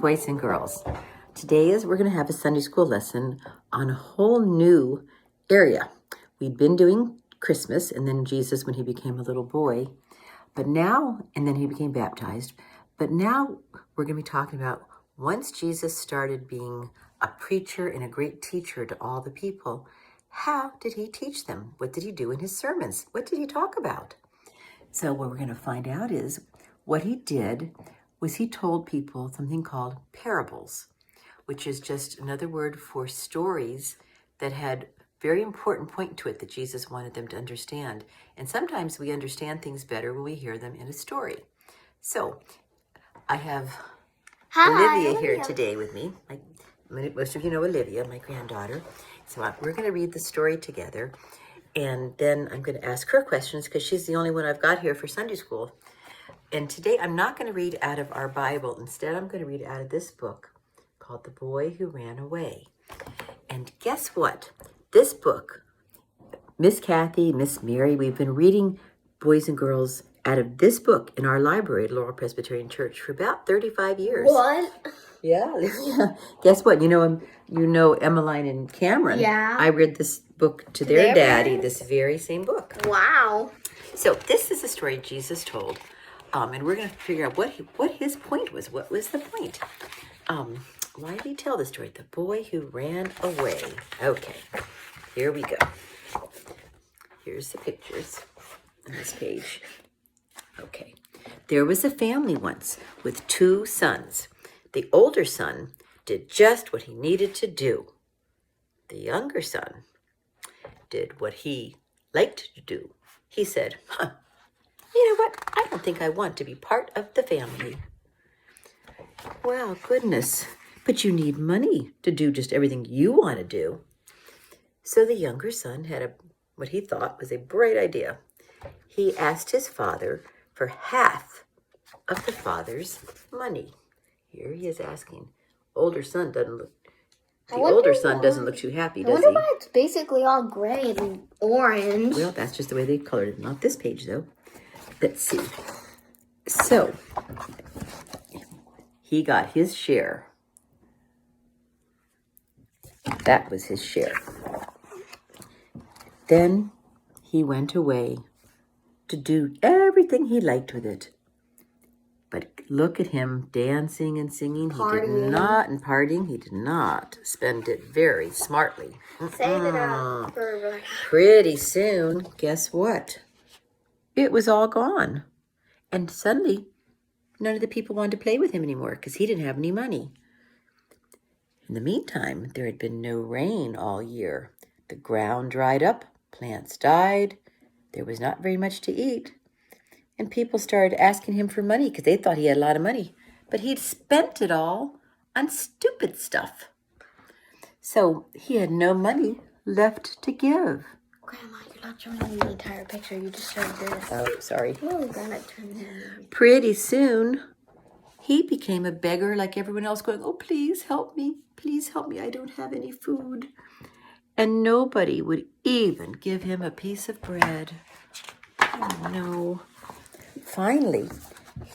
boys and girls. Today we're going to have a Sunday school lesson on a whole new area. We'd been doing Christmas and then Jesus when he became a little boy, and then he became baptized. But now we're going to be talking about once Jesus started being a preacher and a great teacher to all the people, how did he teach them? What did he do in his sermons? What did he talk about? So what we're going to find out is what he did was he told people something called parables, which is just another word for stories that had very important point to it that Jesus wanted them to understand. And sometimes we understand things better when we hear them in a story. So I have Olivia here today with me. Most of you know Olivia, my granddaughter. So we're going to read the story together. And then I'm going to ask her questions because she's the only one I've got here for Sunday school. And today I'm not going to read out of our Bible. Instead, I'm going to read out of this book called The Boy Who Ran Away. And guess what? This book, Miss Kathy, Miss Mary, we've been reading boys and girls out of this book in our library at Laurel Presbyterian Church for about 35 years. What? Yeah. Guess what? You know Emmeline and Cameron. Yeah. I read this book to their daddy, this very same book. Wow. So this is the story Jesus told. And we're going to figure out what his point was. What was the point? Why did he tell the story? The boy who ran away. Okay, here we go. Here's the pictures on this page. Okay. There was a family once with two sons. The older son did just what he needed to do. The younger son did what he liked to do. He said, you know what? I don't think I want to be part of the family. Well, goodness, but you need money to do just everything you want to do. So the younger son had what he thought was a bright idea. He asked his father for half of the father's money. Here he is asking. The older son doesn't look too happy, does he? I wonder why it's basically all gray and orange. Well, that's just the way they colored it. Not this page, though. Let's see. So, he got his share. That was his share. Then he went away to do everything he liked with it. But look at him dancing and singing. Partying. He did not spend it very smartly. Save it up for... Pretty soon, guess what? It was all gone. And suddenly, none of the people wanted to play with him anymore because he didn't have any money. In the meantime, there had been no rain all year. The ground dried up, plants died, there was not very much to eat. And people started asking him for money because they thought he had a lot of money. But he'd spent it all on stupid stuff. So he had no money left to give. Grandma, you're not showing me the entire picture. You just showed this. Oh, sorry. Oh, Grandma, turn it. Pretty soon, he became a beggar like everyone else, going, oh, please help me. Please help me. I don't have any food. And nobody would even give him a piece of bread. Oh, no. Finally,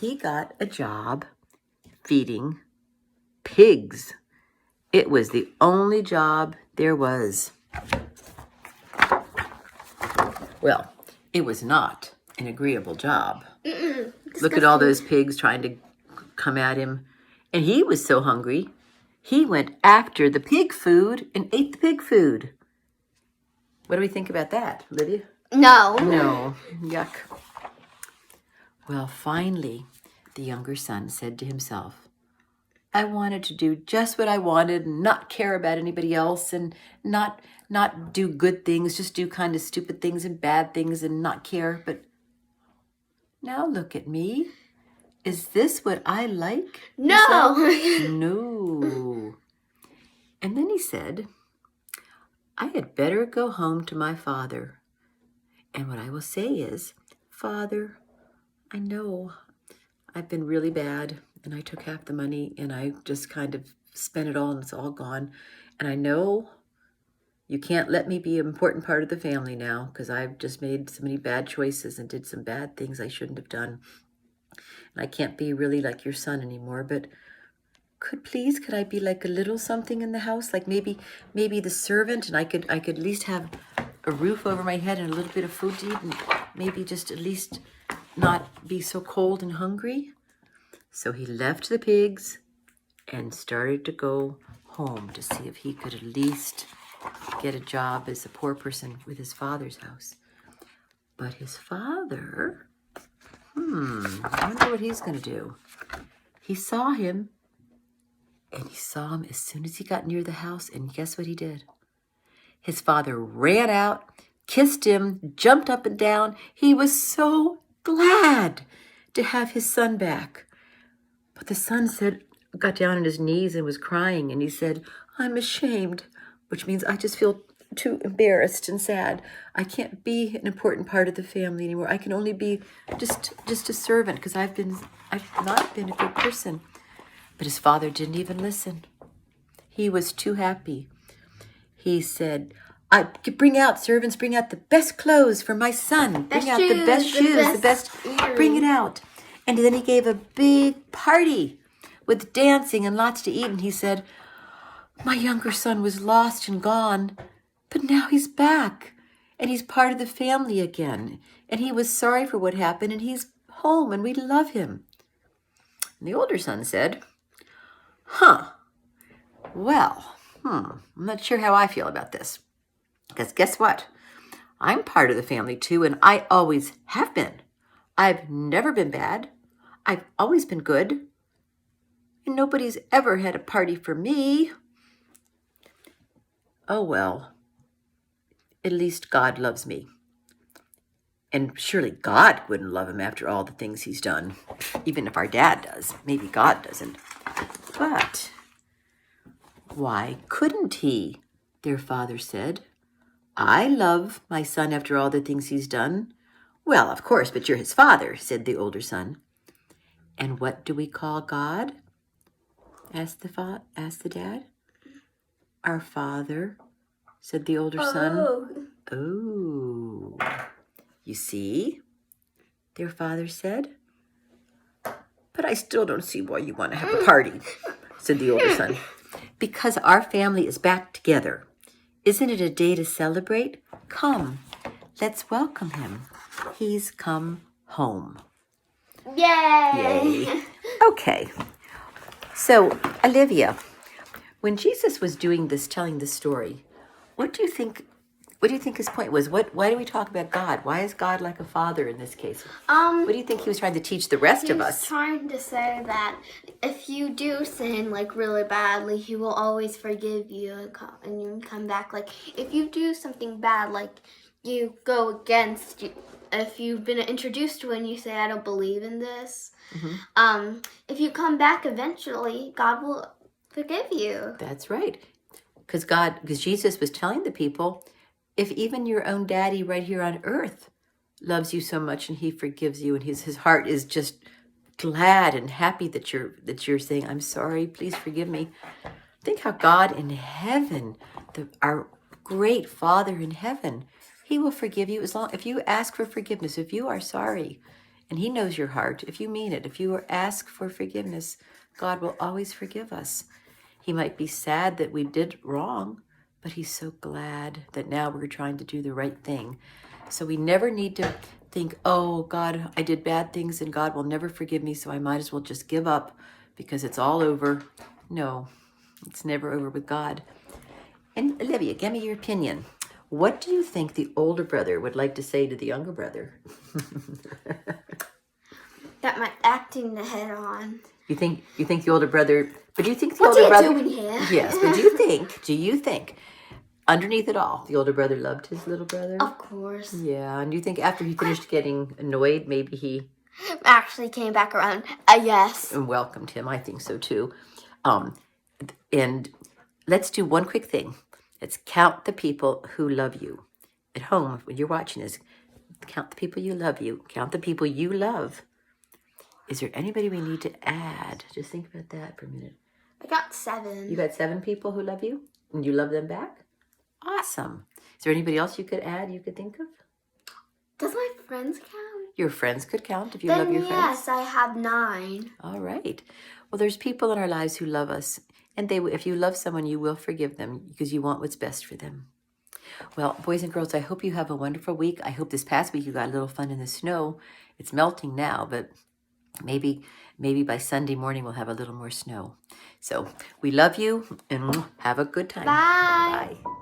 he got a job feeding pigs. It was the only job there was. Well, it was not an agreeable job. Look at all those pigs trying to come at him. And he was so hungry, he went after the pig food and ate the pig food. What do we think about that, Lydia? No. Yuck. Well, finally, the younger son said to himself, I wanted to do just what I wanted and not care about anybody else and not do good things, just do kind of stupid things and bad things and not care. But now look at me. Is this what I like? No. No. And then he said, I had better go home to my father. And what I will say is, Father, I know I've been really bad and I took half the money and I just kind of spent it all and it's all gone. And I know you can't let me be an important part of the family now because I've just made so many bad choices and did some bad things I shouldn't have done. And I can't be really like your son anymore, but could I be like a little something in the house? Like maybe the servant, and I could at least have a roof over my head and a little bit of food to eat, and maybe just at least not be so cold and hungry. So he left the pigs and started to go home to see if he could at least get a job as a poor person with his father's house. But his father, I wonder what he's going to do. He saw him, and he saw him as soon as he got near the house, and guess what he did? His father ran out, kissed him, jumped up and down. He was so glad to have his son back. But the son got down on his knees and was crying, and he said, I'm ashamed, which means I just feel too embarrassed and sad. I can't be an important part of the family anymore. I can only be just a servant because I've not been a good person. But his father didn't even listen. He was too happy. He said, bring out the best clothes for my son. Bring out the best shoes, the best, bring it out. And then he gave a big party with dancing and lots to eat. And he said, my younger son was lost and gone, but now he's back. And he's part of the family again. And he was sorry for what happened. And he's home and we love him. And the older son said, well, I'm not sure how I feel about this. Because guess what? I'm part of the family too, and I always have been. I've never been bad. I've always been good. And nobody's ever had a party for me. Oh, well, at least God loves me. And surely God wouldn't love him after all the things he's done. Even if our dad does. Maybe God doesn't. But why couldn't he? Their father said. I love my son after all the things he's done. Well, of course, but you're his father, said the older son. And what do we call God? Asked the dad. Our Father, said the older son. Oh, you see, their father said. But I still don't see why you want to have a party, said the older son. Because our family is back together. Isn't it a day to celebrate? Come, let's welcome him. He's come home. Yay! Okay. So, Olivia, when Jesus was doing this, telling this story, what do you think his point was? Why do we talk about God? Why is God like a father in this case? What do you think he was trying to teach the rest of us? He's trying to say that if you do sin like really badly, he will always forgive you and you come back. Like if you do something bad, like you go against, if you've been introduced to it and you say, I don't believe in this, if you come back eventually, God will forgive you. That's right. Because Jesus was telling the people, if even your own daddy right here on earth loves you so much and he forgives you and his heart is just glad and happy that you're saying, I'm sorry, please forgive me. Think how God in heaven, our great Father in heaven, he will forgive you if you ask for forgiveness, if you are sorry, and he knows your heart, if you mean it, if you ask for forgiveness, God will always forgive us. He might be sad that we did wrong, but he's so glad that now we're trying to do the right thing. So we never need to think, oh, God, I did bad things and God will never forgive me, so I might as well just give up because it's all over. No, it's never over with God. And Olivia, give me your opinion. What do you think the older brother would like to say to the younger brother? That my acting the head on. You think the older brother, but do you think the What's older brother? What's he doing here? Yes, but do you think, underneath it all, the older brother loved his little brother? Of course. Yeah, and do you think after he finished getting annoyed, maybe he actually came back around? Yes. And welcomed him. I think so too. And let's do one quick thing. Let's count the people who love you. At home, when you're watching this, count the people you love you. Count the people you love. Is there anybody we need to add? Just think about that for a minute. I got 7. You got 7 people who love you? And you love them back? Awesome. Is there anybody else you could add, you could think of? Does my friends count? Your friends could count if you Then love your yes, friends. I have 9. All right. Well, there's people in our lives who love us. And if you love someone, you will forgive them because you want what's best for them. Well, boys and girls, I hope you have a wonderful week. I hope this past week you got a little fun in the snow. It's melting now, but maybe by Sunday morning we'll have a little more snow. So we love you and have a good time. Bye. Bye.